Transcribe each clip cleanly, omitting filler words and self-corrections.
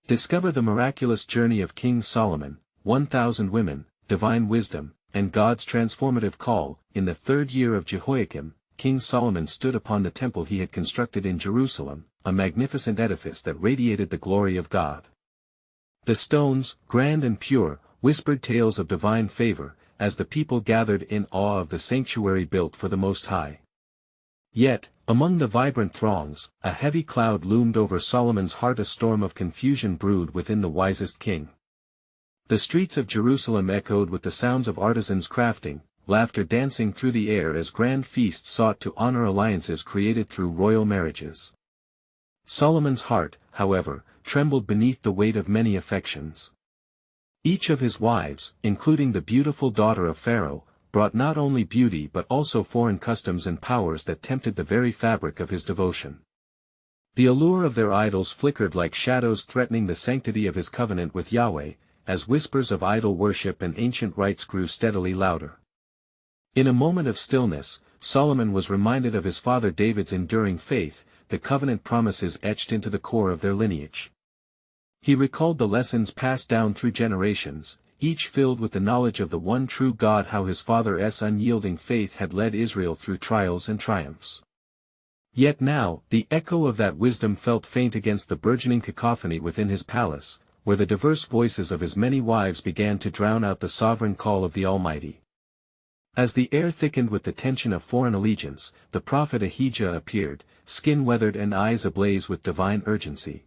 Discover the miraculous journey of King Solomon, 1,000 women, divine wisdom, and God's transformative call. In the 3rd year of Jehoiakim, King Solomon stood upon the temple he had constructed in Jerusalem, a magnificent edifice that radiated the glory of God. The stones, grand and pure, whispered tales of divine favor, as the people gathered in awe of the sanctuary built for the Most High. Yet, among the vibrant throngs, a heavy cloud loomed over Solomon's heart. A storm of confusion brewed within the wisest king. The streets of Jerusalem echoed with the sounds of artisans crafting, laughter dancing through the air as grand feasts sought to honor alliances created through royal marriages. Solomon's heart, however, trembled beneath the weight of many affections. Each of his wives, including the beautiful daughter of Pharaoh, brought not only beauty but also foreign customs and powers that tempted the very fabric of his devotion. The allure of their idols flickered like shadows threatening the sanctity of his covenant with Yahweh, as whispers of idol worship and ancient rites grew steadily louder. In a moment of stillness, Solomon was reminded of his father David's enduring faith, the covenant promises etched into the core of their lineage. He recalled the lessons passed down through generations, each filled with the knowledge of the one true God, how his father's unyielding faith had led Israel through trials and triumphs. Yet now, the echo of that wisdom felt faint against the burgeoning cacophony within his palace, where the diverse voices of his many wives began to drown out the sovereign call of the Almighty. As the air thickened with the tension of foreign allegiance, the prophet Ahijah appeared, skin weathered and eyes ablaze with divine urgency.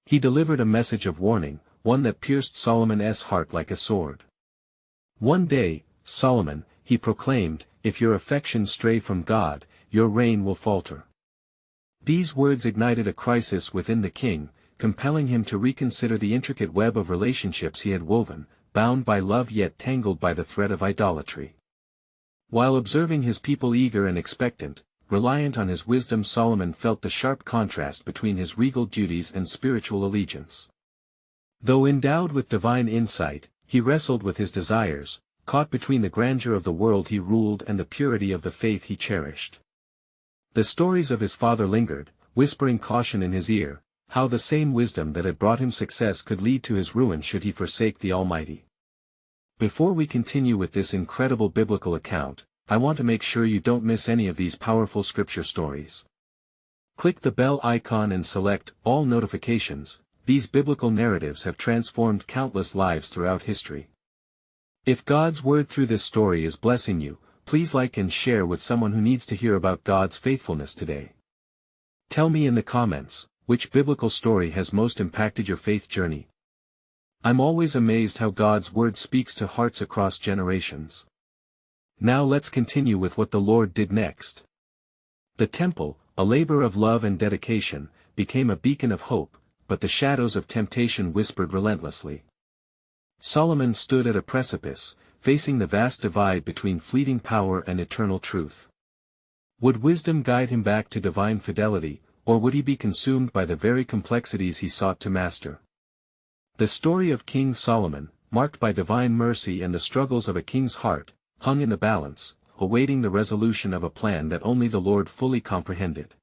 He delivered a message of warning, one that pierced Solomon's heart like a sword. "One day, Solomon," he proclaimed, "if your affections stray from God, your reign will falter." These words ignited a crisis within the king, compelling him to reconsider the intricate web of relationships he had woven, bound by love yet tangled by the thread of idolatry. While observing his people eager and expectant, reliant on his wisdom, Solomon felt the sharp contrast between his regal duties and spiritual allegiance. Though endowed with divine insight, he wrestled with his desires, caught between the grandeur of the world he ruled and the purity of the faith he cherished. The stories of his father lingered, whispering caution in his ear, how the same wisdom that had brought him success could lead to his ruin should he forsake the Almighty. Before we continue with this incredible biblical account, I want to make sure you don't miss any of these powerful scripture stories. Click the bell icon and select All Notifications. These biblical narratives have transformed countless lives throughout history. If God's word through this story is blessing you, please like and share with someone who needs to hear about God's faithfulness today. Tell me in the comments, which biblical story has most impacted your faith journey? I'm always amazed how God's word speaks to hearts across generations. Now let's continue with what the Lord did next. The temple, a labor of love and dedication, became a beacon of hope, but the shadows of temptation whispered relentlessly. Solomon stood at a precipice, facing the vast divide between fleeting power and eternal truth. Would wisdom guide him back to divine fidelity, or would he be consumed by the very complexities he sought to master? The story of King Solomon, marked by divine mercy and the struggles of a king's heart, hung in the balance, awaiting the resolution of a plan that only the Lord fully comprehended.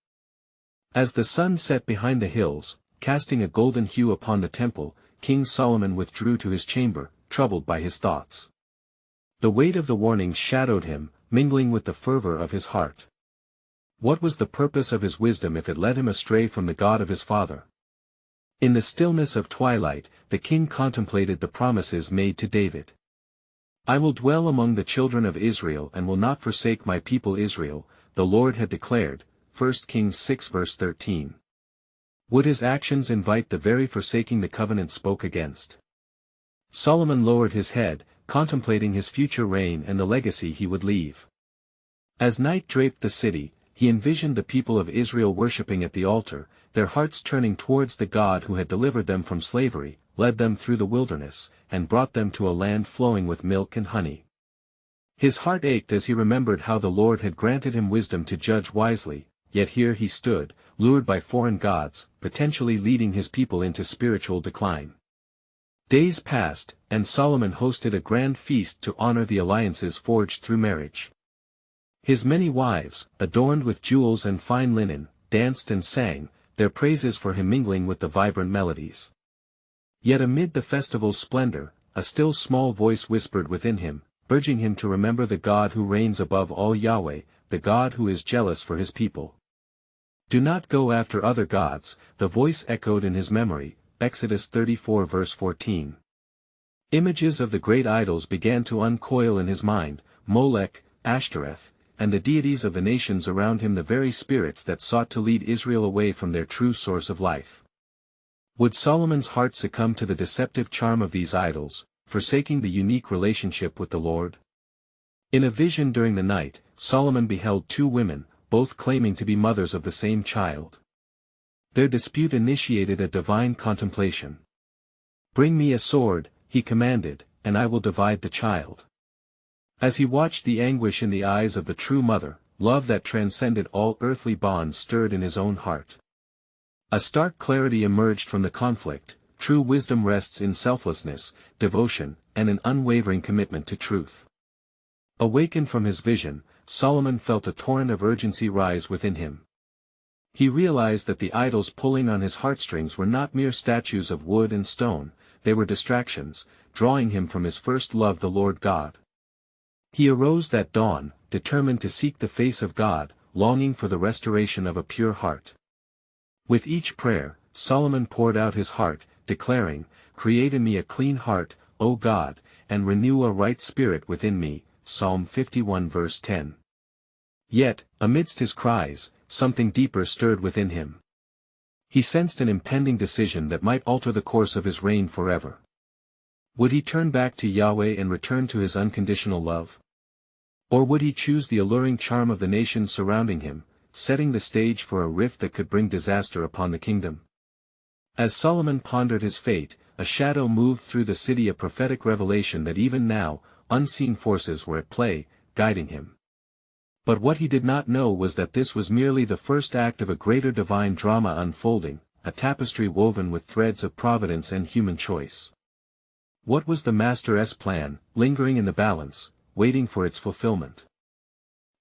As the sun set behind the hills, casting a golden hue upon the temple, King Solomon withdrew to his chamber, troubled by his thoughts. The weight of the warnings shadowed him, mingling with the fervor of his heart. What was the purpose of his wisdom if it led him astray from the God of his father? In the stillness of twilight, the king contemplated the promises made to David. "I will dwell among the children of Israel and will not forsake my people Israel," the Lord had declared, 1 Kings 6 verse 13. Would his actions invite the very forsaking the covenant spoke against? Solomon lowered his head, contemplating his future reign and the legacy he would leave. As night draped the city, he envisioned the people of Israel worshipping at the altar, their hearts turning towards the God who had delivered them from slavery, led them through the wilderness, and brought them to a land flowing with milk and honey. His heart ached as he remembered how the Lord had granted him wisdom to judge wisely, yet here he stood, lured by foreign gods, potentially leading his people into spiritual decline. Days passed, and Solomon hosted a grand feast to honor the alliances forged through marriage. His many wives, adorned with jewels and fine linen, danced and sang, their praises for him mingling with the vibrant melodies. Yet amid the festival's splendor, a still small voice whispered within him, urging him to remember the God who reigns above all, Yahweh, the God who is jealous for his people. Do not go after other gods, the voice echoed in his memory, Exodus 34 verse 14. Images of the great idols began to uncoil in his mind, Molech, Ashtoreth, and the deities of the nations around him, the very spirits that sought to lead Israel away from their true source of life. Would Solomon's heart succumb to the deceptive charm of these idols, forsaking the unique relationship with the Lord? In a vision during the night, Solomon beheld two women, both claiming to be mothers of the same child. Their dispute initiated a divine contemplation. "Bring me a sword," he commanded, "and I will divide the child." As he watched the anguish in the eyes of the true mother, love that transcended all earthly bonds stirred in his own heart. A stark clarity emerged from the conflict. True wisdom rests in selflessness, devotion, and an unwavering commitment to truth. Awakened from his vision, Solomon felt a torrent of urgency rise within him. He realized that the idols pulling on his heartstrings were not mere statues of wood and stone, they were distractions, drawing him from his first love, the Lord God. He arose that dawn, determined to seek the face of God, longing for the restoration of a pure heart. With each prayer, Solomon poured out his heart, declaring, "Create in me a clean heart, O God, and renew a right spirit within me," Psalm 51 verse 10. Yet, amidst his cries, something deeper stirred within him. He sensed an impending decision that might alter the course of his reign forever. Would he turn back to Yahweh and return to his unconditional love? Or would he choose the alluring charm of the nations surrounding him, setting the stage for a rift that could bring disaster upon the kingdom? As Solomon pondered his fate, a shadow moved through the city, a prophetic revelation that even now, unseen forces were at play, guiding him. But what he did not know was that this was merely the first act of a greater divine drama unfolding, a tapestry woven with threads of providence and human choice. What was the Master's plan, lingering in the balance, waiting for its fulfillment?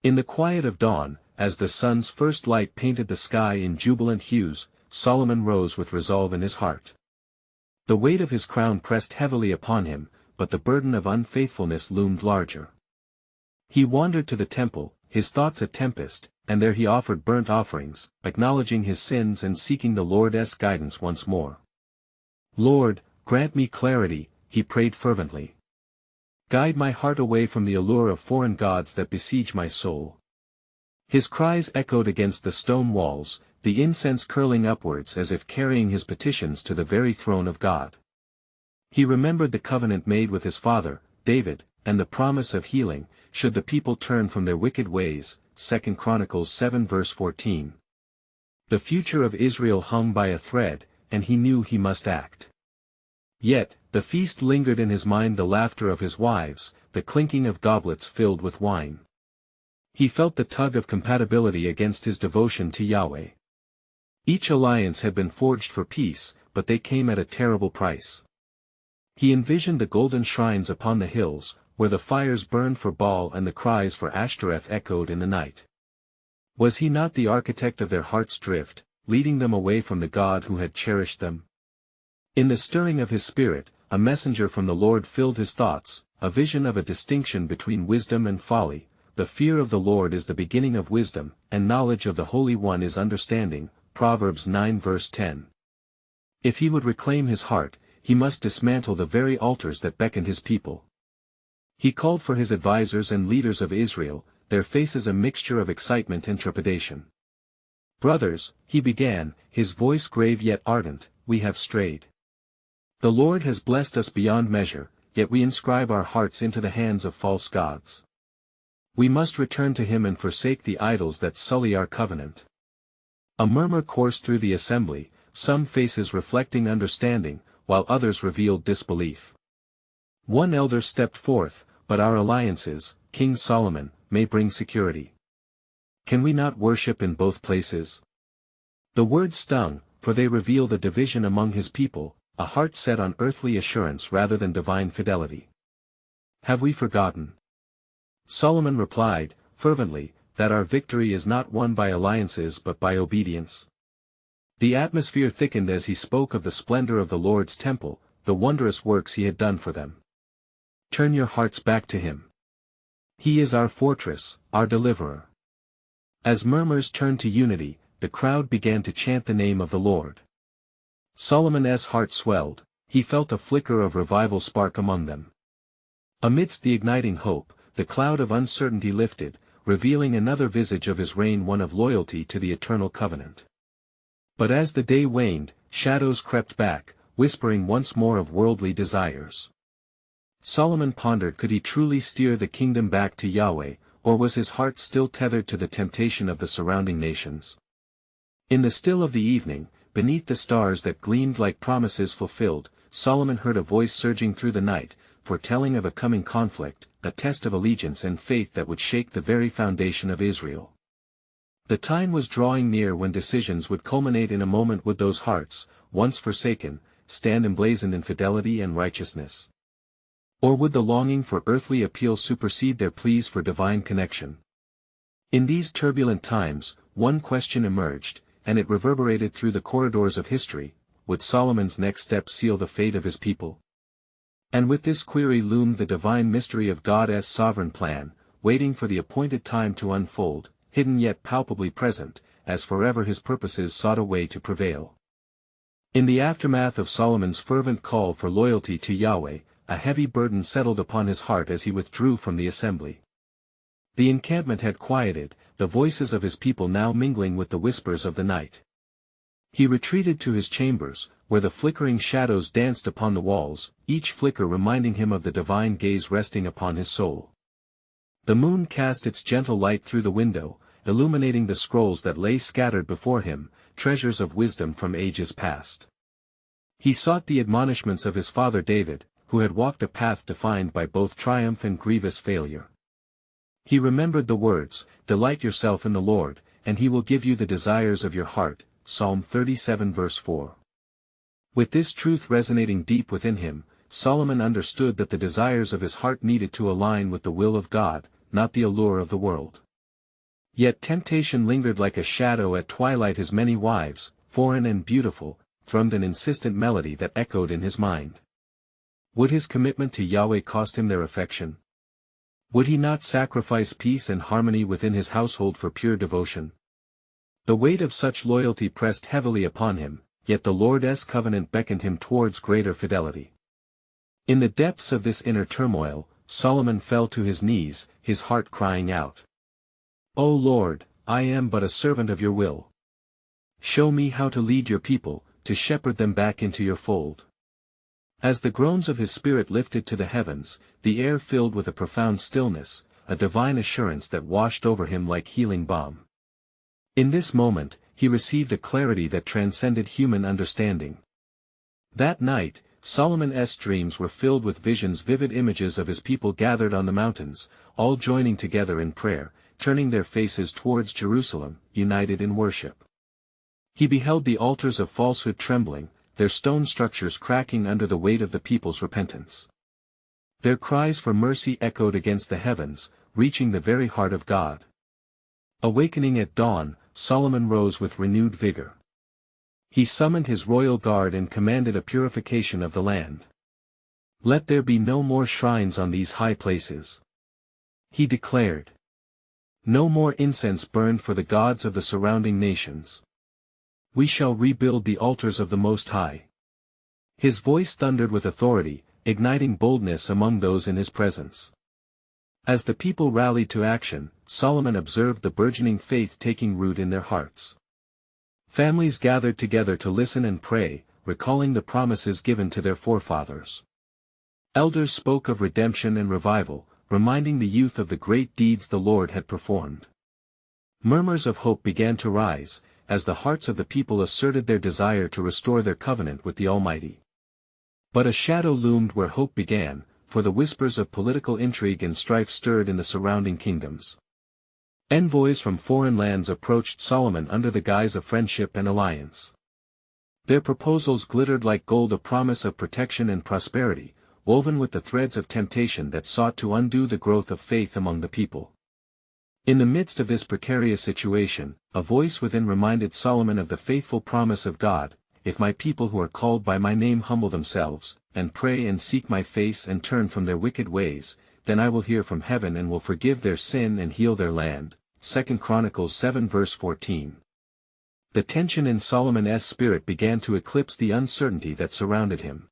In the quiet of dawn, as the sun's first light painted the sky in jubilant hues, Solomon rose with resolve in his heart. The weight of his crown pressed heavily upon him, but the burden of unfaithfulness loomed larger. He wandered to the temple, his thoughts a tempest, and there he offered burnt offerings, acknowledging his sins and seeking the Lord's guidance once more. "Lord, grant me clarity," he prayed fervently. "Guide my heart away from the allure of foreign gods that besiege my soul." His cries echoed against the stone walls, the incense curling upwards as if carrying his petitions to the very throne of God. He remembered the covenant made with his father, David, and the promise of healing, should the people turn from their wicked ways, 2 Chronicles 7 verse 14. The future of Israel hung by a thread, and he knew he must act. Yet, the feast lingered in his mind, the laughter of his wives, the clinking of goblets filled with wine. He felt the tug of compatibility against his devotion to Yahweh. Each alliance had been forged for peace, but they came at a terrible price. He envisioned the golden shrines upon the hills, where the fires burned for Baal and the cries for Ashtoreth echoed in the night. Was he not the architect of their heart's drift, leading them away from the God who had cherished them? In the stirring of his spirit, a messenger from the Lord filled his thoughts, a vision of a distinction between wisdom and folly. "The fear of the Lord is the beginning of wisdom, and knowledge of the Holy One is understanding," Proverbs 9 verse 10. If he would reclaim his heart, he must dismantle the very altars that beckoned his people. He called for his advisers and leaders of Israel, their faces a mixture of excitement and trepidation. "Brothers," he began, his voice grave yet ardent, "we have strayed. The Lord has blessed us beyond measure, yet we inscribe our hearts into the hands of false gods. We must return to him and forsake the idols that sully our covenant." A murmur coursed through the assembly, some faces reflecting understanding, while others revealed disbelief. One elder stepped forth, "But our alliances, King Solomon, may bring security. Can we not worship in both places?" The words stung, for they revealed a division among his people, a heart set on earthly assurance rather than divine fidelity. "Have we forgotten?" Solomon replied, fervently, "that our victory is not won by alliances but by obedience." The atmosphere thickened as he spoke of the splendor of the Lord's temple, the wondrous works he had done for them. Turn your hearts back to him. He is our fortress, our deliverer. As murmurs turned to unity, the crowd began to chant the name of the Lord. Solomon's heart swelled, he felt a flicker of revival spark among them. Amidst the igniting hope, the cloud of uncertainty lifted, revealing another visage of his reign, one of loyalty to the eternal covenant. But as the day waned, shadows crept back, whispering once more of worldly desires. Solomon pondered, could he truly steer the kingdom back to Yahweh, or was his heart still tethered to the temptation of the surrounding nations? In the still of the evening, beneath the stars that gleamed like promises fulfilled, Solomon heard a voice surging through the night, foretelling of a coming conflict, a test of allegiance and faith that would shake the very foundation of Israel. The time was drawing near when decisions would culminate in a moment. Would those hearts, once forsaken, stand emblazoned in fidelity and righteousness? Or would the longing for earthly appeal supersede their pleas for divine connection? In these turbulent times, one question emerged, and it reverberated through the corridors of history: would Solomon's next step seal the fate of his people? And with this query loomed the divine mystery of God's sovereign plan, waiting for the appointed time to unfold, hidden yet palpably present, as forever his purposes sought a way to prevail. In the aftermath of Solomon's fervent call for loyalty to Yahweh, a heavy burden settled upon his heart as he withdrew from the assembly. The encampment had quieted, the voices of his people now mingling with the whispers of the night. He retreated to his chambers, where the flickering shadows danced upon the walls, each flicker reminding him of the divine gaze resting upon his soul. The moon cast its gentle light through the window, illuminating the scrolls that lay scattered before him, treasures of wisdom from ages past. He sought the admonishments of his father David, who had walked a path defined by both triumph and grievous failure. He remembered the words, "Delight yourself in the Lord, and he will give you the desires of your heart," Psalm 37 verse 4. With this truth resonating deep within him, Solomon understood that the desires of his heart needed to align with the will of God, not the allure of the world. Yet temptation lingered like a shadow at twilight. His many wives, foreign and beautiful, thrummed an insistent melody that echoed in his mind. Would his commitment to Yahweh cost him their affection? Would he not sacrifice peace and harmony within his household for pure devotion? The weight of such loyalty pressed heavily upon him, yet the Lord's covenant beckoned him towards greater fidelity. In the depths of this inner turmoil, Solomon fell to his knees, his heart crying out, "O Lord, I am but a servant of your will. Show me how to lead your people, to shepherd them back into your fold." As the groans of his spirit lifted to the heavens, the air filled with a profound stillness, a divine assurance that washed over him like healing balm. In this moment, he received a clarity that transcended human understanding. That night, Solomon's dreams were filled with visions, vivid images of his people gathered on the mountains, all joining together in prayer, turning their faces towards Jerusalem, united in worship. He beheld the altars of falsehood trembling, their stone structures cracking under the weight of the people's repentance. Their cries for mercy echoed against the heavens, reaching the very heart of God. Awakening at dawn, Solomon rose with renewed vigor. He summoned his royal guard and commanded a purification of the land. "Let there be no more shrines on these high places," he declared. "No more incense burned for the gods of the surrounding nations. We shall rebuild the altars of the Most High." His voice thundered with authority, igniting boldness among those in his presence. As the people rallied to action, Solomon observed the burgeoning faith taking root in their hearts. Families gathered together to listen and pray, recalling the promises given to their forefathers. Elders spoke of redemption and revival, reminding the youth of the great deeds the Lord had performed. Murmurs of hope began to rise, as the hearts of the people asserted their desire to restore their covenant with the Almighty. But a shadow loomed where hope began, for the whispers of political intrigue and strife stirred in the surrounding kingdoms. Envoys from foreign lands approached Solomon under the guise of friendship and alliance. Their proposals glittered like gold, a promise of protection and prosperity, woven with the threads of temptation that sought to undo the growth of faith among the people. In the midst of this precarious situation, a voice within reminded Solomon of the faithful promise of God, if my people who are called by my name humble themselves, and pray and seek my face and turn from their wicked ways, then I will hear from heaven and will forgive their sin and heal their land. 2 Chronicles 7 verse 14. The tension in Solomon's spirit began to eclipse the uncertainty that surrounded him.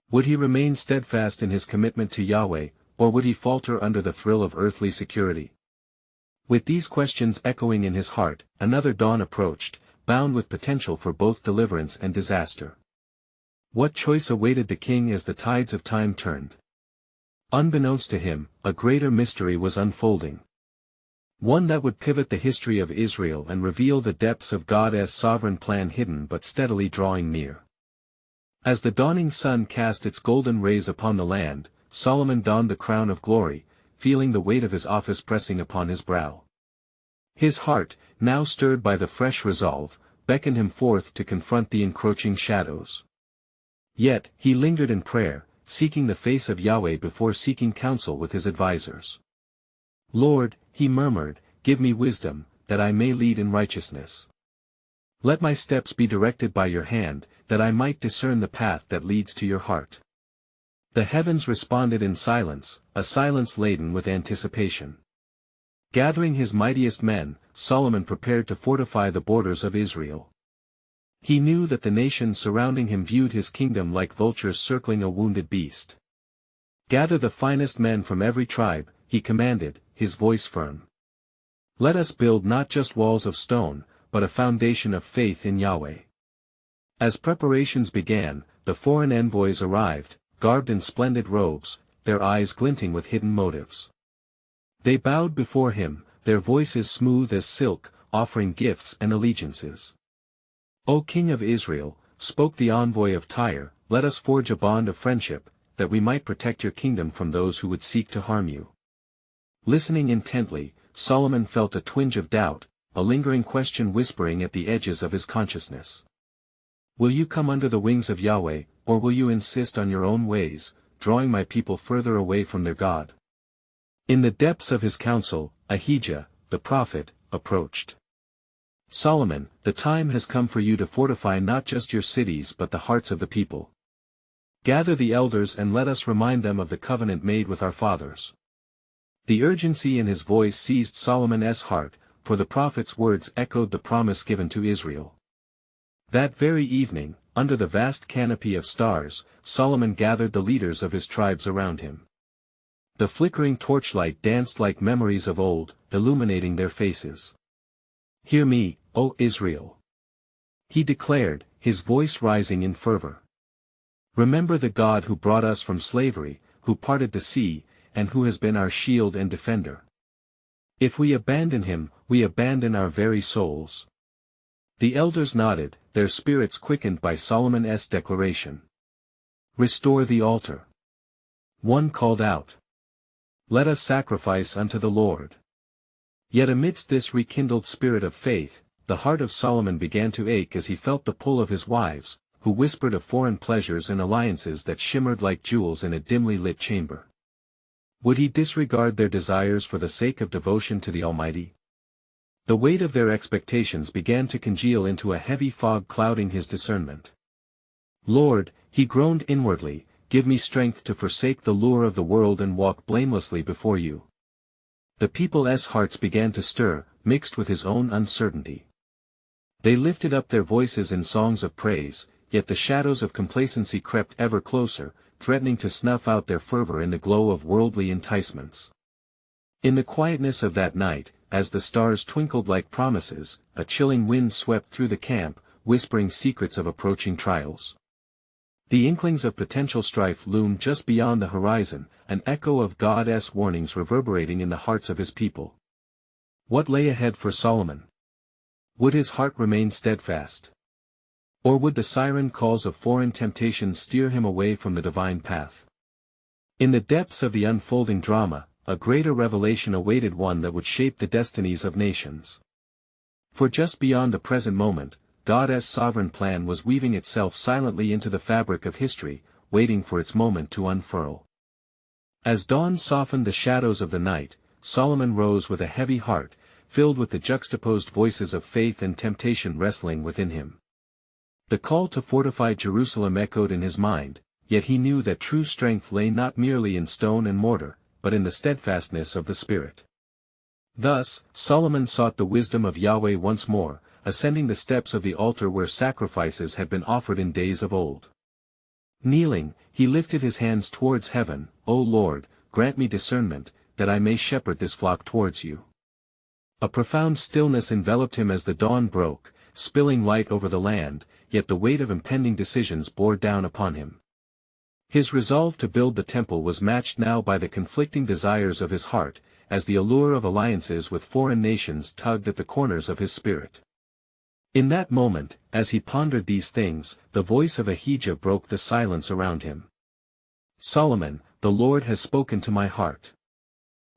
Would he remain steadfast in his commitment to Yahweh, or would he falter under the thrill of earthly security? With these questions echoing in his heart, another dawn approached, bound with potential for both deliverance and disaster. What choice awaited the king as the tides of time turned? Unbeknownst to him, a greater mystery was unfolding. One that would pivot the history of Israel and reveal the depths of God's sovereign plan hidden but steadily drawing near. As the dawning sun cast its golden rays upon the land, Solomon donned the crown of glory, feeling the weight of his office pressing upon his brow. His heart, now stirred by the fresh resolve, beckoned him forth to confront the encroaching shadows. Yet, he lingered in prayer, seeking the face of Yahweh before seeking counsel with his advisers. Lord, he murmured, give me wisdom, that I may lead in righteousness. Let my steps be directed by your hand, that I might discern the path that leads to your heart. The heavens responded in silence, a silence laden with anticipation. Gathering his mightiest men, Solomon prepared to fortify the borders of Israel. He knew that the nations surrounding him viewed his kingdom like vultures circling a wounded beast. Gather the finest men from every tribe, he commanded, his voice firm. Let us build not just walls of stone, but a foundation of faith in Yahweh. As preparations began, the foreign envoys arrived, garbed in splendid robes, their eyes glinting with hidden motives. They bowed before him, their voices smooth as silk, offering gifts and allegiances. O King of Israel, spoke the envoy of Tyre, let us forge a bond of friendship, that we might protect your kingdom from those who would seek to harm you. Listening intently, Solomon felt a twinge of doubt, a lingering question whispering at the edges of his consciousness. Will you come under the wings of Yahweh, or will you insist on your own ways, drawing my people further away from their God? In the depths of his counsel, Ahijah, the prophet, approached. Solomon, the time has come for you to fortify not just your cities but the hearts of the people. Gather the elders and let us remind them of the covenant made with our fathers. The urgency in his voice seized Solomon's heart, for the prophet's words echoed the promise given to Israel. That very evening, under the vast canopy of stars, Solomon gathered the leaders of his tribes around him. The flickering torchlight danced like memories of old, illuminating their faces. Hear me, O Israel! He declared, his voice rising in fervor. Remember the God who brought us from slavery, who parted the sea, and who has been our shield and defender. If we abandon him, we abandon our very souls. The elders nodded, their spirits quickened by Solomon's declaration. Restore the altar. One called out. Let us sacrifice unto the Lord. Yet amidst this rekindled spirit of faith, the heart of Solomon began to ache as he felt the pull of his wives, who whispered of foreign pleasures and alliances that shimmered like jewels in a dimly lit chamber. Would he disregard their desires for the sake of devotion to the Almighty? The weight of their expectations began to congeal into a heavy fog clouding his discernment. Lord, he groaned inwardly, give me strength to forsake the lure of the world and walk blamelessly before you. The people's hearts began to stir, mixed with his own uncertainty. They lifted up their voices in songs of praise, yet the shadows of complacency crept ever closer, threatening to snuff out their fervor in the glow of worldly enticements. In the quietness of that night, as the stars twinkled like promises, a chilling wind swept through the camp, whispering secrets of approaching trials. The inklings of potential strife loomed just beyond the horizon, an echo of God's warnings reverberating in the hearts of his people. What lay ahead for Solomon? Would his heart remain steadfast? Or would the siren calls of foreign temptations steer him away from the divine path? In the depths of the unfolding drama, a greater revelation awaited, one that would shape the destinies of nations. For just beyond the present moment, God's sovereign plan was weaving itself silently into the fabric of history, waiting for its moment to unfurl. As dawn softened the shadows of the night, Solomon rose with a heavy heart, filled with the juxtaposed voices of faith and temptation wrestling within him. The call to fortify Jerusalem echoed in his mind, yet he knew that true strength lay not merely in stone and mortar, but in the steadfastness of the Spirit. Thus, Solomon sought the wisdom of Yahweh once more, ascending the steps of the altar where sacrifices had been offered in days of old. Kneeling, he lifted his hands towards heaven. O Lord, grant me discernment, that I may shepherd this flock towards you. A profound stillness enveloped him as the dawn broke, spilling light over the land, yet the weight of impending decisions bore down upon him. His resolve to build the temple was matched now by the conflicting desires of his heart, as the allure of alliances with foreign nations tugged at the corners of his spirit. In that moment, as he pondered these things, the voice of Ahijah broke the silence around him. Solomon, the Lord has spoken to my heart.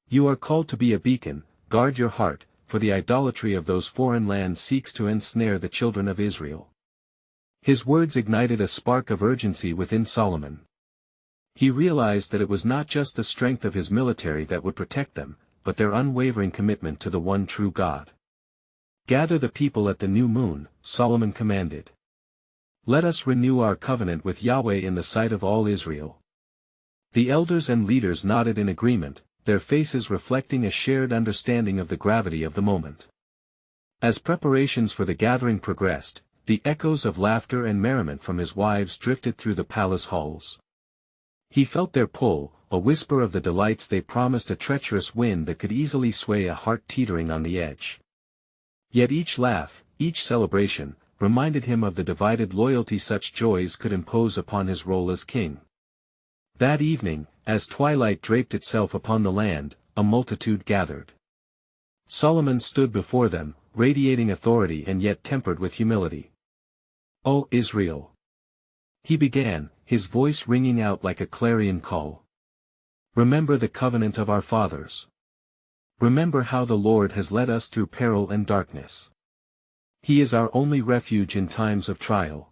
You are called to be a beacon. Guard your heart, for the idolatry of those foreign lands seeks to ensnare the children of Israel. His words ignited a spark of urgency within Solomon. He realized that it was not just the strength of his military that would protect them, but their unwavering commitment to the one true God. Gather the people at the new moon, Solomon commanded. Let us renew our covenant with Yahweh in the sight of all Israel. The elders and leaders nodded in agreement, their faces reflecting a shared understanding of the gravity of the moment. As preparations for the gathering progressed, the echoes of laughter and merriment from his wives drifted through the palace halls. He felt their pull, a whisper of the delights they promised, a treacherous wind that could easily sway a heart teetering on the edge. Yet each laugh, each celebration, reminded him of the divided loyalty such joys could impose upon his role as king. That evening, as twilight draped itself upon the land, a multitude gathered. Solomon stood before them, radiating authority and yet tempered with humility. O Israel! He began, his voice ringing out like a clarion call. Remember the covenant of our fathers. Remember how the Lord has led us through peril and darkness. He is our only refuge in times of trial.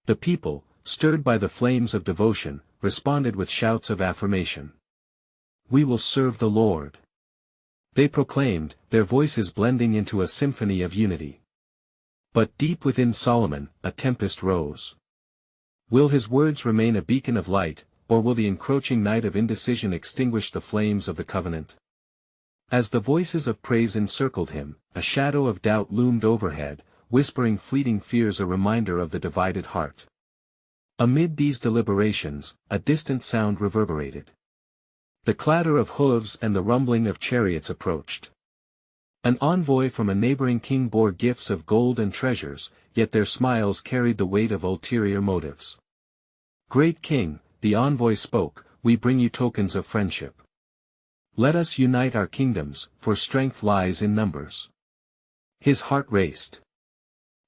The people, stirred by the flames of devotion, responded with shouts of affirmation. We will serve the Lord. They proclaimed, their voices blending into a symphony of unity. But deep within Solomon, a tempest rose. Will his words remain a beacon of light, or will the encroaching night of indecision extinguish the flames of the covenant? As the voices of praise encircled him, a shadow of doubt loomed overhead, whispering fleeting fears, a reminder of the divided heart. Amid these deliberations, a distant sound reverberated. The clatter of hooves and the rumbling of chariots approached. An envoy from a neighboring king bore gifts of gold and treasures, yet their smiles carried the weight of ulterior motives. Great king, the envoy spoke, we bring you tokens of friendship. Let us unite our kingdoms, for strength lies in numbers. His heart raced.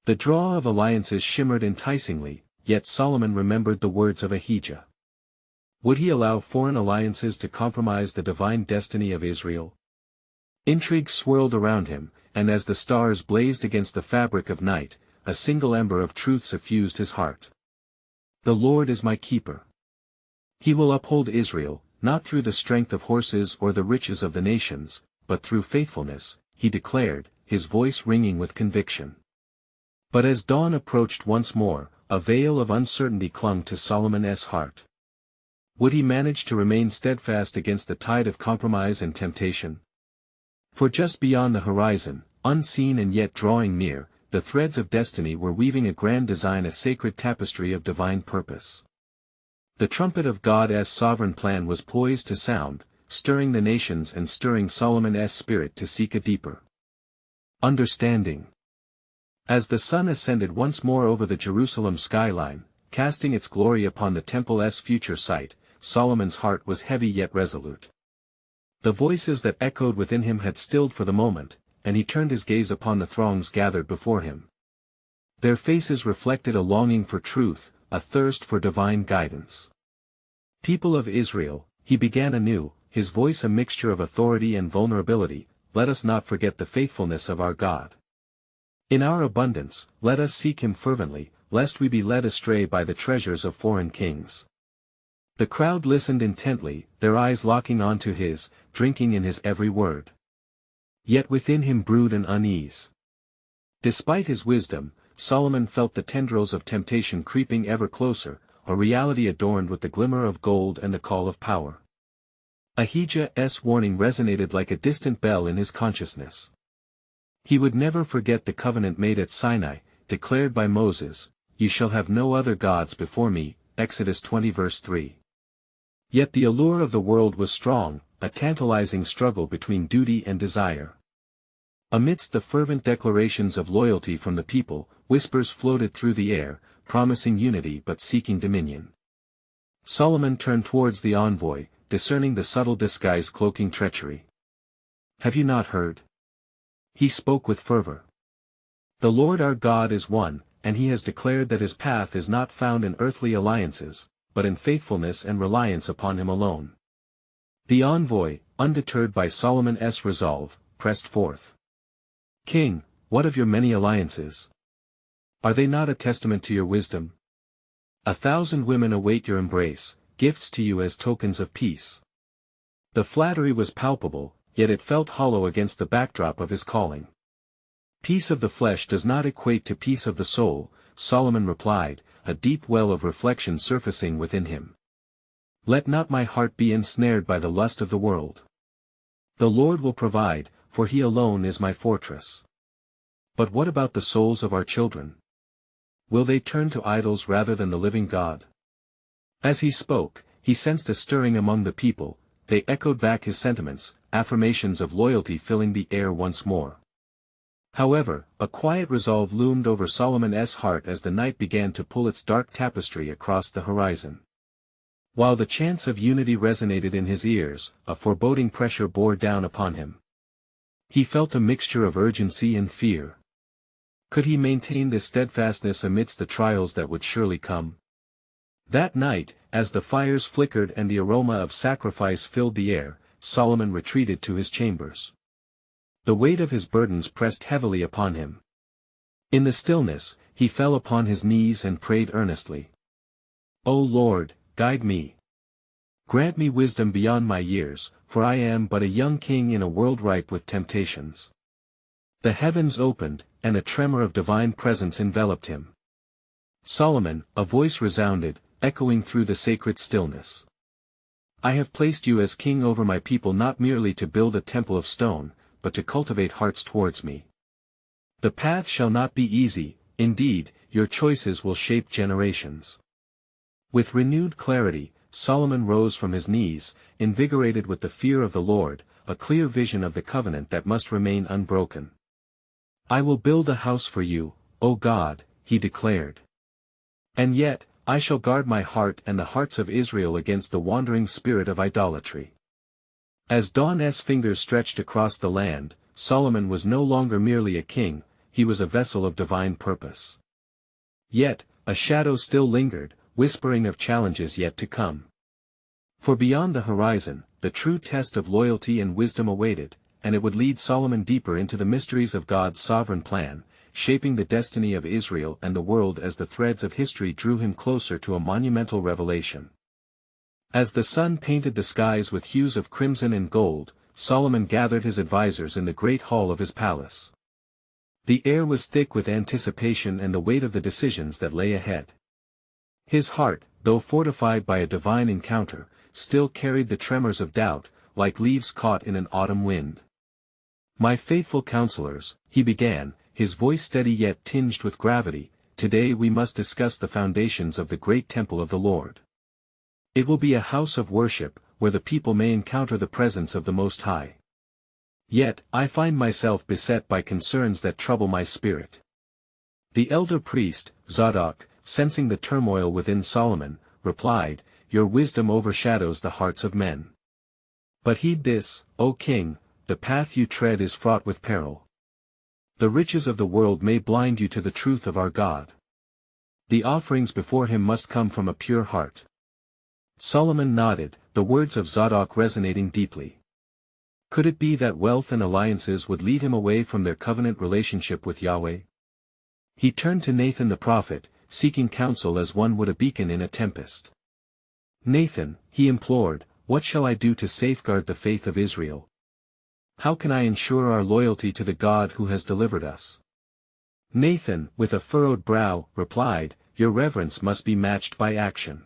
The draw of alliances shimmered enticingly, yet Solomon remembered the words of Ahijah. Would he allow foreign alliances to compromise the divine destiny of Israel? Intrigue swirled around him, and as the stars blazed against the fabric of night, a single ember of truth suffused his heart. The Lord is my keeper. He will uphold Israel, not through the strength of horses or the riches of the nations, but through faithfulness, he declared, his voice ringing with conviction. But as dawn approached once more, a veil of uncertainty clung to Solomon's heart. Would he manage to remain steadfast against the tide of compromise and temptation? For just beyond the horizon, unseen and yet drawing near, the threads of destiny were weaving a grand design, a sacred tapestry of divine purpose. The trumpet of God's sovereign plan was poised to sound, stirring the nations and stirring Solomon's spirit to seek a deeper understanding. As the sun ascended once more over the Jerusalem skyline, casting its glory upon the temple's future site, Solomon's heart was heavy yet resolute. The voices that echoed within him had stilled for the moment, and he turned his gaze upon the throngs gathered before him. Their faces reflected a longing for truth, a thirst for divine guidance. People of Israel, he began anew, his voice a mixture of authority and vulnerability, let us not forget the faithfulness of our God. In our abundance, let us seek him fervently, lest we be led astray by the treasures of foreign kings. The crowd listened intently, their eyes locking onto his, drinking in his every word. Yet within him brewed an unease. Despite his wisdom, Solomon felt the tendrils of temptation creeping ever closer, a reality adorned with the glimmer of gold and the call of power. Ahijah's warning resonated like a distant bell in his consciousness. He would never forget the covenant made at Sinai, declared by Moses, "You shall have no other gods before me," Exodus 20 verse 3. Yet the allure of the world was strong, a tantalizing struggle between duty and desire. Amidst the fervent declarations of loyalty from the people, whispers floated through the air, promising unity but seeking dominion. Solomon turned towards the envoy, discerning the subtle disguise cloaking treachery. "Have you not heard?" He spoke with fervor. "The Lord our God is one, and he has declared that his path is not found in earthly alliances, but in faithfulness and reliance upon him alone." The envoy, undeterred by Solomon's resolve, pressed forth. "King, what of your many alliances? Are they not a testament to your wisdom? 1,000 women await your embrace, gifts to you as tokens of peace." The flattery was palpable, yet it felt hollow against the backdrop of his calling. "Peace of the flesh does not equate to peace of the soul," Solomon replied, a deep well of reflection surfacing within him. "Let not my heart be ensnared by the lust of the world. The Lord will provide, for he alone is my fortress. But what about the souls of our children? Will they turn to idols rather than the living God?" As he spoke, he sensed a stirring among the people. They echoed back his sentiments, affirmations of loyalty filling the air once more. However, a quiet resolve loomed over Solomon's heart as the night began to pull its dark tapestry across the horizon. While the chants of unity resonated in his ears, a foreboding pressure bore down upon him. He felt a mixture of urgency and fear. Could he maintain this steadfastness amidst the trials that would surely come? That night, as the fires flickered and the aroma of sacrifice filled the air, Solomon retreated to his chambers. The weight of his burdens pressed heavily upon him. In the stillness, he fell upon his knees and prayed earnestly. "O Lord, guide me. Grant me wisdom beyond my years, for I am but a young king in a world ripe with temptations." The heavens opened, and a tremor of divine presence enveloped him. "Solomon," a voice resounded, echoing through the sacred stillness. "I have placed you as king over my people not merely to build a temple of stone, but to cultivate hearts towards me. The path shall not be easy, indeed, your choices will shape generations." With renewed clarity, Solomon rose from his knees, invigorated with the fear of the Lord, a clear vision of the covenant that must remain unbroken. "I will build a house for you, O God," he declared. "And yet, I shall guard my heart and the hearts of Israel against the wandering spirit of idolatry." As dawn's fingers stretched across the land, Solomon was no longer merely a king, he was a vessel of divine purpose. Yet, a shadow still lingered, whispering of challenges yet to come. For beyond the horizon, the true test of loyalty and wisdom awaited, and it would lead Solomon deeper into the mysteries of God's sovereign plan, shaping the destiny of Israel and the world as the threads of history drew him closer to a monumental revelation. As the sun painted the skies with hues of crimson and gold, Solomon gathered his advisors in the great hall of his palace. The air was thick with anticipation and the weight of the decisions that lay ahead. His heart, though fortified by a divine encounter, still carried the tremors of doubt, like leaves caught in an autumn wind. "My faithful counselors," he began, his voice steady yet tinged with gravity, "today we must discuss the foundations of the great temple of the Lord. It will be a house of worship, where the people may encounter the presence of the Most High. Yet, I find myself beset by concerns that trouble my spirit." The elder priest, Zadok, sensing the turmoil within Solomon, replied, "Your wisdom overshadows the hearts of men. But heed this, O king, the path you tread is fraught with peril. The riches of the world may blind you to the truth of our God. The offerings before him must come from a pure heart." Solomon nodded, the words of Zadok resonating deeply. Could it be that wealth and alliances would lead him away from their covenant relationship with Yahweh? He turned to Nathan the prophet, seeking counsel as one would a beacon in a tempest. "Nathan," he implored, "what shall I do to safeguard the faith of Israel? How can I ensure our loyalty to the God who has delivered us?" Nathan, with a furrowed brow, replied, "Your reverence must be matched by action.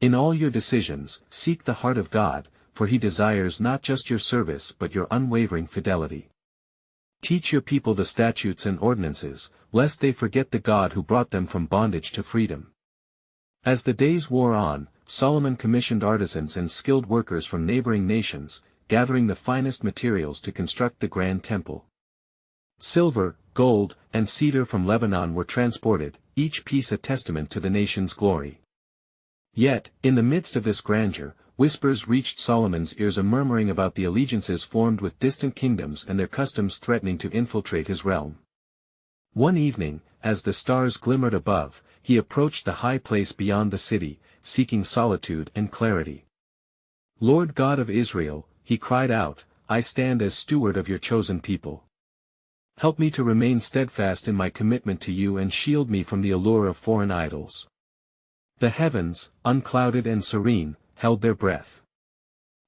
In all your decisions, seek the heart of God, for he desires not just your service but your unwavering fidelity. Teach your people the statutes and ordinances, lest they forget the God who brought them from bondage to freedom." As the days wore on, Solomon commissioned artisans and skilled workers from neighboring nations, gathering the finest materials to construct the grand temple. Silver, gold, and cedar from Lebanon were transported, each piece a testament to the nation's glory. Yet, in the midst of this grandeur, whispers reached Solomon's ears, a murmuring about the allegiances formed with distant kingdoms and their customs threatening to infiltrate his realm. One evening, as the stars glimmered above, he approached the high place beyond the city, seeking solitude and clarity. "Lord God of Israel," he cried out, "I stand as steward of your chosen people. Help me to remain steadfast in my commitment to you and shield me from the allure of foreign idols." The heavens, unclouded and serene, held their breath.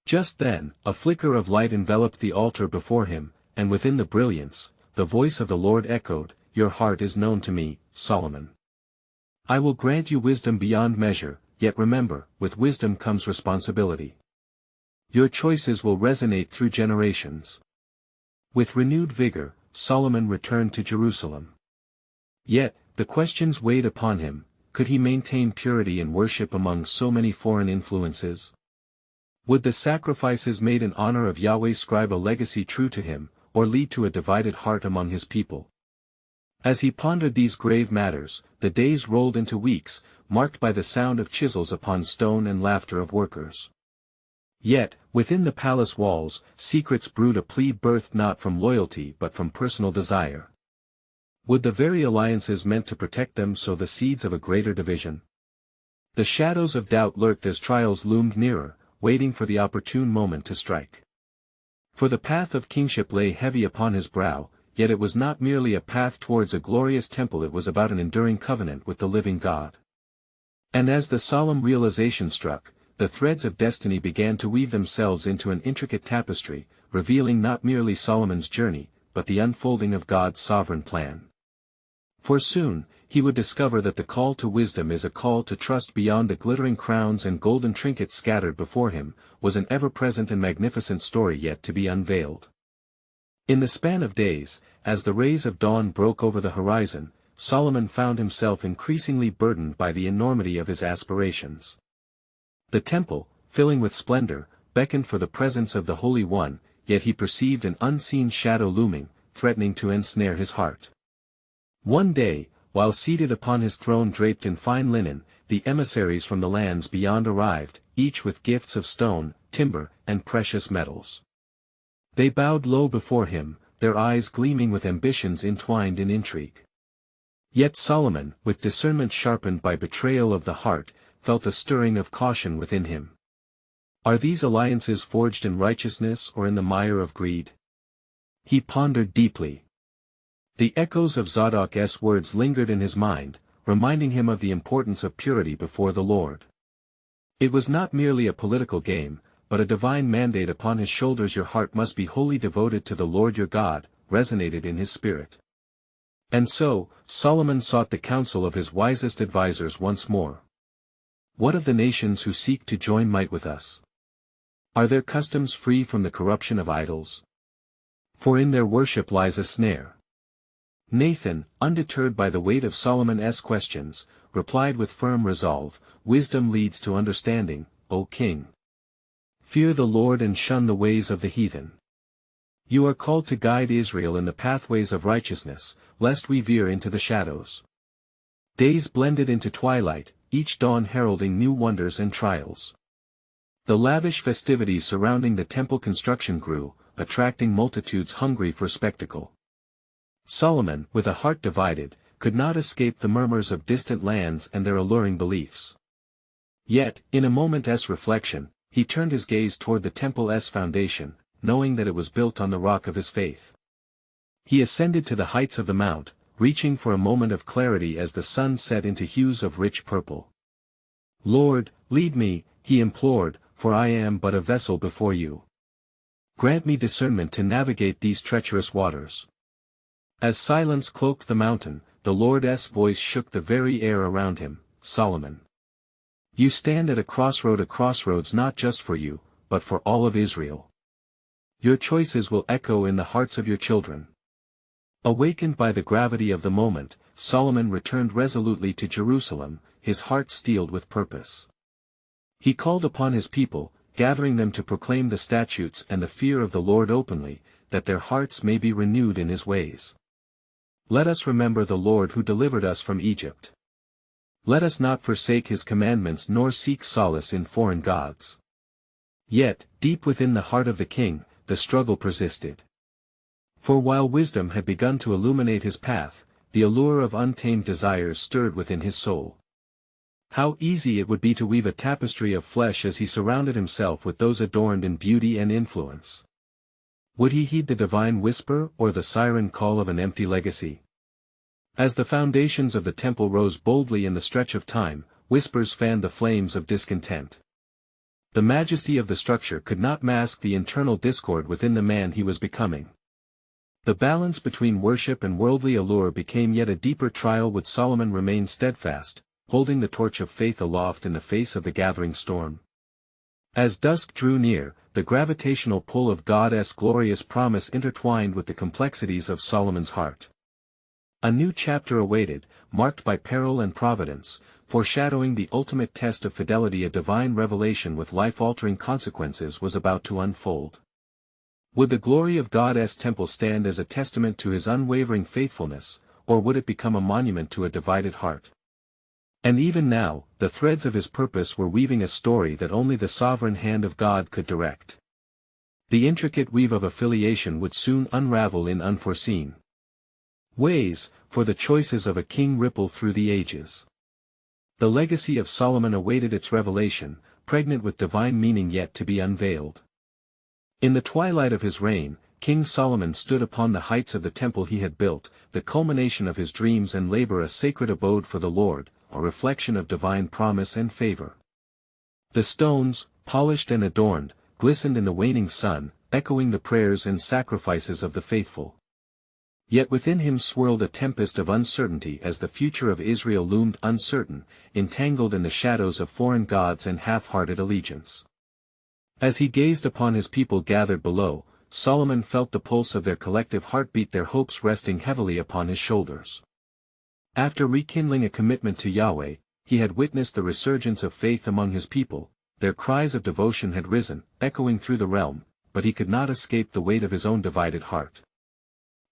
Just then, a flicker of light enveloped the altar before him, and within the brilliance, the voice of the Lord echoed, "Your heart is known to me, Solomon. I will grant you wisdom beyond measure, yet remember, with wisdom comes responsibility. Your choices will resonate through generations." With renewed vigor, Solomon returned to Jerusalem. Yet, the questions weighed upon him: could he maintain purity in worship among so many foreign influences? Would the sacrifices made in honor of Yahweh scribe a legacy true to him, or lead to a divided heart among his people? As he pondered these grave matters, the days rolled into weeks, marked by the sound of chisels upon stone and laughter of workers. Yet, within the palace walls, secrets brewed, a plea birthed not from loyalty but from personal desire. Would the very alliances meant to protect them sow the seeds of a greater division? The shadows of doubt lurked as trials loomed nearer, waiting for the opportune moment to strike. For the path of kingship lay heavy upon his brow, yet it was not merely a path towards a glorious temple, it was about an enduring covenant with the living God. And as the solemn realization struck, the threads of destiny began to weave themselves into an intricate tapestry, revealing not merely Solomon's journey, but the unfolding of God's sovereign plan. For soon, he would discover that the call to wisdom is a call to trust beyond the glittering crowns and golden trinkets scattered before him, was an ever-present and magnificent story yet to be unveiled. In the span of days, as the rays of dawn broke over the horizon, Solomon found himself increasingly burdened by the enormity of his aspirations. The temple, filling with splendor, beckoned for the presence of the Holy One, yet he perceived an unseen shadow looming, threatening to ensnare his heart. One day, while seated upon his throne draped in fine linen, the emissaries from the lands beyond arrived, each with gifts of stone, timber, and precious metals. They bowed low before him, their eyes gleaming with ambitions entwined in intrigue. Yet Solomon, with discernment sharpened by betrayal of the heart, felt a stirring of caution within him. Are these alliances forged in righteousness or in the mire of greed? He pondered deeply. The echoes of Zadok's words lingered in his mind, reminding him of the importance of purity before the Lord. It was not merely a political game, but a divine mandate upon his shoulders. "Your heart must be wholly devoted to the Lord your God," resonated in his spirit. And so, Solomon sought the counsel of his wisest advisers once more. What of the nations who seek to join might with us? Are their customs free from the corruption of idols? For in their worship lies a snare. Nathan, undeterred by the weight of Solomon's questions, replied with firm resolve, "Wisdom leads to understanding, O king. Fear the Lord and shun the ways of the heathen. You are called to guide Israel in the pathways of righteousness, lest we veer into the shadows." Days blended into twilight, each dawn heralding new wonders and trials. The lavish festivities surrounding the temple construction grew, attracting multitudes hungry for spectacle. Solomon, with a heart divided, could not escape the murmurs of distant lands and their alluring beliefs. Yet, in a moment's reflection, he turned his gaze toward the temple's foundation, knowing that it was built on the rock of his faith. He ascended to the heights of the mount, reaching for a moment of clarity as the sun set into hues of rich purple. "Lord, lead me," he implored, "for I am but a vessel before you. Grant me discernment to navigate these treacherous waters. As silence cloaked the mountain, the Lord's voice shook the very air around him. Solomon, you stand at a crossroads not just for you, but for all of Israel. Your choices will echo in the hearts of your children. Awakened by the gravity of the moment, Solomon returned resolutely to Jerusalem, his heart steeled with purpose. He called upon his people, gathering them to proclaim the statutes and the fear of the Lord openly, that their hearts may be renewed in his ways. Let us remember the Lord who delivered us from Egypt. Let us not forsake his commandments nor seek solace in foreign gods. Yet, deep within the heart of the king, the struggle persisted. For while wisdom had begun to illuminate his path, the allure of untamed desires stirred within his soul. How easy it would be to weave a tapestry of flesh as he surrounded himself with those adorned in beauty and influence. Would he heed the divine whisper or the siren call of an empty legacy? As the foundations of the temple rose boldly in the stretch of time, whispers fanned the flames of discontent. The majesty of the structure could not mask the internal discord within the man he was becoming. The balance between worship and worldly allure became yet a deeper trial. Would Solomon remain steadfast, holding the torch of faith aloft in the face of the gathering storm? As dusk drew near, the gravitational pull of God's glorious promise intertwined with the complexities of Solomon's heart. A new chapter awaited, marked by peril and providence, foreshadowing the ultimate test of fidelity. A divine revelation with life-altering consequences was about to unfold. Would the glory of God's temple stand as a testament to his unwavering faithfulness, or would it become a monument to a divided heart? And even now, the threads of his purpose were weaving a story that only the sovereign hand of God could direct. The intricate weave of affiliation would soon unravel in unforeseen ways, for the choices of a king ripple through the ages. The legacy of Solomon awaited its revelation, pregnant with divine meaning yet to be unveiled. In the twilight of his reign, King Solomon stood upon the heights of the temple he had built, the culmination of his dreams and labor, a sacred abode for the Lord, a reflection of divine promise and favor. The stones, polished and adorned, glistened in the waning sun, echoing the prayers and sacrifices of the faithful. Yet within him swirled a tempest of uncertainty as the future of Israel loomed uncertain, entangled in the shadows of foreign gods and half-hearted allegiance. As he gazed upon his people gathered below, Solomon felt the pulse of their collective heartbeat, their hopes resting heavily upon his shoulders. After rekindling a commitment to Yahweh, he had witnessed the resurgence of faith among his people. Their cries of devotion had risen, echoing through the realm, but he could not escape the weight of his own divided heart.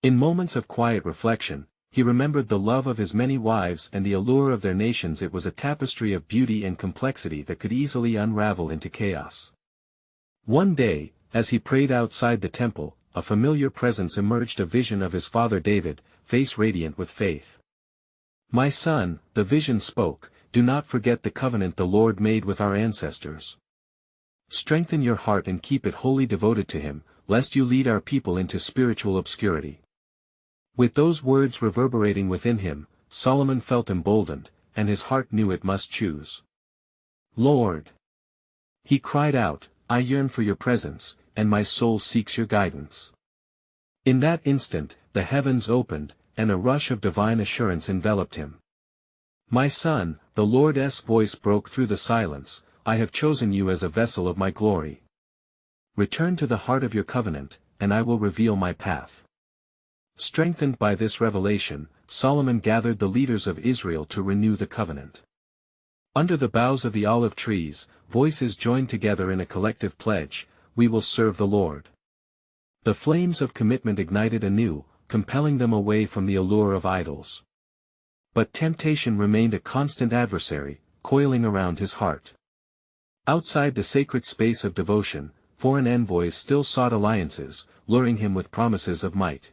In moments of quiet reflection, he remembered the love of his many wives and the allure of their nations. It was a tapestry of beauty and complexity that could easily unravel into chaos. One day, as he prayed outside the temple, a familiar presence emerged, a vision of his father David, face radiant with faith. "My son," the vision spoke, "do not forget the covenant the Lord made with our ancestors. Strengthen your heart and keep it wholly devoted to him, lest you lead our people into spiritual obscurity." With those words reverberating within him, Solomon felt emboldened, and his heart knew it must choose. "Lord," he cried out, "I yearn for your presence, and my soul seeks your guidance." In that instant, the heavens opened, and a rush of divine assurance enveloped him. "My son," the Lord's voice broke through the silence, "I have chosen you as a vessel of my glory. Return to the heart of your covenant, and I will reveal my path." Strengthened by this revelation, Solomon gathered the leaders of Israel to renew the covenant. Under the boughs of the olive trees, voices joined together in a collective pledge: "We will serve the Lord." The flames of commitment ignited anew, compelling them away from the allure of idols. But temptation remained a constant adversary, coiling around his heart. Outside the sacred space of devotion, foreign envoys still sought alliances, luring him with promises of might.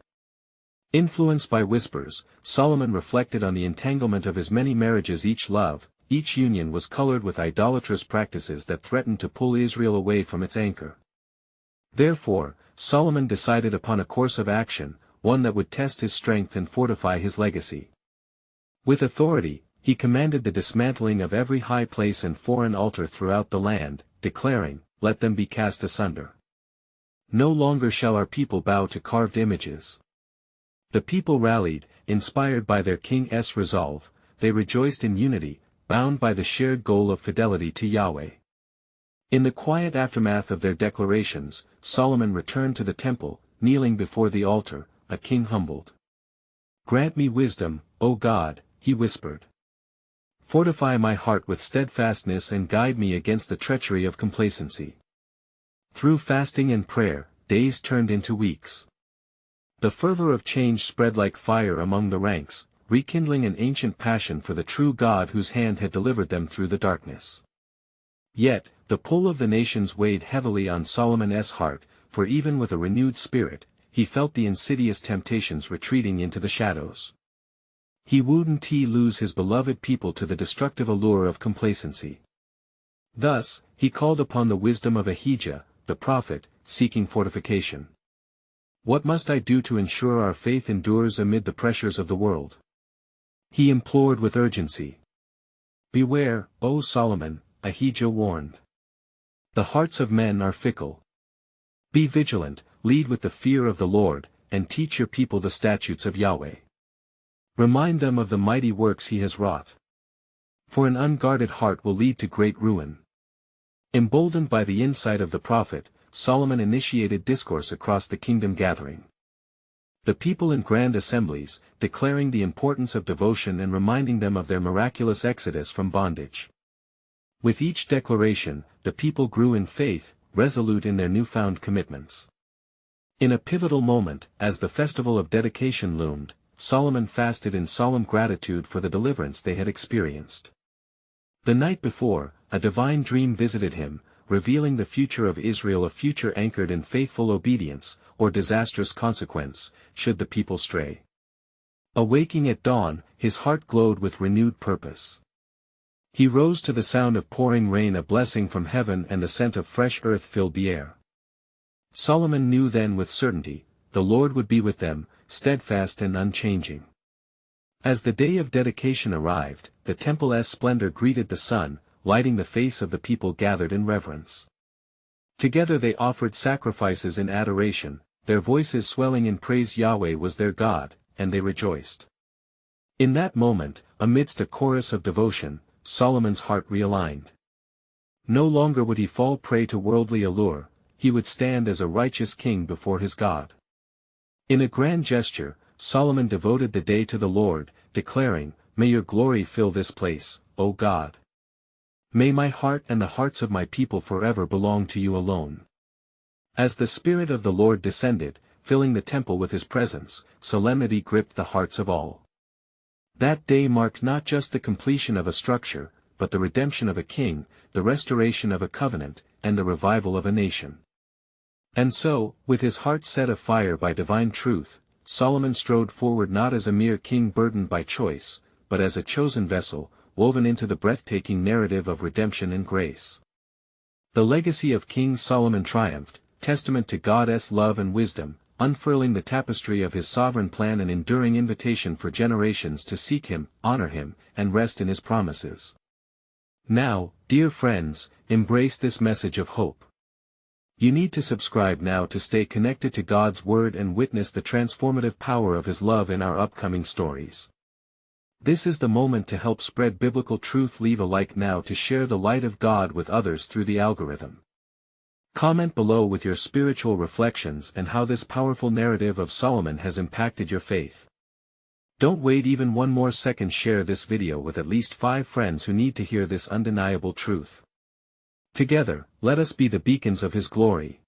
Influenced by whispers, Solomon reflected on the entanglement of his many marriages. Each union was colored with idolatrous practices that threatened to pull Israel away from its anchor. Therefore, Solomon decided upon a course of action, one that would test his strength and fortify his legacy. With authority, he commanded the dismantling of every high place and foreign altar throughout the land, declaring, "Let them be cast asunder. No longer shall our people bow to carved images." The people rallied, inspired by their king's resolve. They rejoiced in unity, bound by the shared goal of fidelity to Yahweh. In the quiet aftermath of their declarations, Solomon returned to the temple, kneeling before the altar, a king humbled. "Grant me wisdom, O God," he whispered. "Fortify my heart with steadfastness and guide me against the treachery of complacency." Through fasting and prayer, days turned into weeks. The fervor of change spread like fire among the ranks, rekindling an ancient passion for the true God whose hand had delivered them through the darkness. Yet, the pull of the nations weighed heavily on Solomon's heart, for even with a renewed spirit, he felt the insidious temptations retreating into the shadows. He wouldn't lose his beloved people to the destructive allure of complacency. Thus, he called upon the wisdom of Ahijah, the prophet, seeking fortification. "What must I do to ensure our faith endures amid the pressures of the world?" he implored with urgency. "Beware, O Solomon," Ahijah warned. "The hearts of men are fickle. Be vigilant, lead with the fear of the Lord, and teach your people the statutes of Yahweh. Remind them of the mighty works he has wrought. For an unguarded heart will lead to great ruin." Emboldened by the insight of the prophet, Solomon initiated discourse across the kingdom gathering. The people in grand assemblies, declaring the importance of devotion and reminding them of their miraculous exodus from bondage. With each declaration, the people grew in faith, resolute in their newfound commitments. In a pivotal moment, as the festival of dedication loomed, Solomon fasted in solemn gratitude for the deliverance they had experienced. The night before, a divine dream visited him, revealing the future of Israel, a future anchored in faithful obedience, or disastrous consequence, should the people stray. Awaking at dawn, his heart glowed with renewed purpose. He rose to the sound of pouring rain, a blessing from heaven, and the scent of fresh earth filled the air. Solomon knew then with certainty, the Lord would be with them, steadfast and unchanging. As the day of dedication arrived, the temple's splendor greeted the sun, lighting the face of the people gathered in reverence. Together they offered sacrifices in adoration, their voices swelling in praise. Yahweh was their God, and they rejoiced. In that moment, amidst a chorus of devotion, Solomon's heart realigned. No longer would he fall prey to worldly allure, he would stand as a righteous king before his God. In a grand gesture, Solomon devoted the day to the Lord, declaring, "May your glory fill this place, O God. May my heart and the hearts of my people forever belong to you alone." As the Spirit of the Lord descended, filling the temple with his presence, solemnity gripped the hearts of all. That day marked not just the completion of a structure, but the redemption of a king, the restoration of a covenant, and the revival of a nation. And so, with his heart set afire by divine truth, Solomon strode forward not as a mere king burdened by choice, but as a chosen vessel, woven into the breathtaking narrative of redemption and grace. The legacy of King Solomon triumphed, testament to God's love and wisdom, unfurling the tapestry of his sovereign plan, an enduring invitation for generations to seek him, honor him, and rest in his promises. Now, dear friends, embrace this message of hope. You need to subscribe now to stay connected to God's Word and witness the transformative power of His love in our upcoming stories. This is the moment to help spread biblical truth. Leave a like now to share the light of God with others through the algorithm. Comment below with your spiritual reflections and how this powerful narrative of Solomon has impacted your faith. Don't wait even one more second. Share this video with at least 5 friends who need to hear this undeniable truth. Together, let us be the beacons of His glory.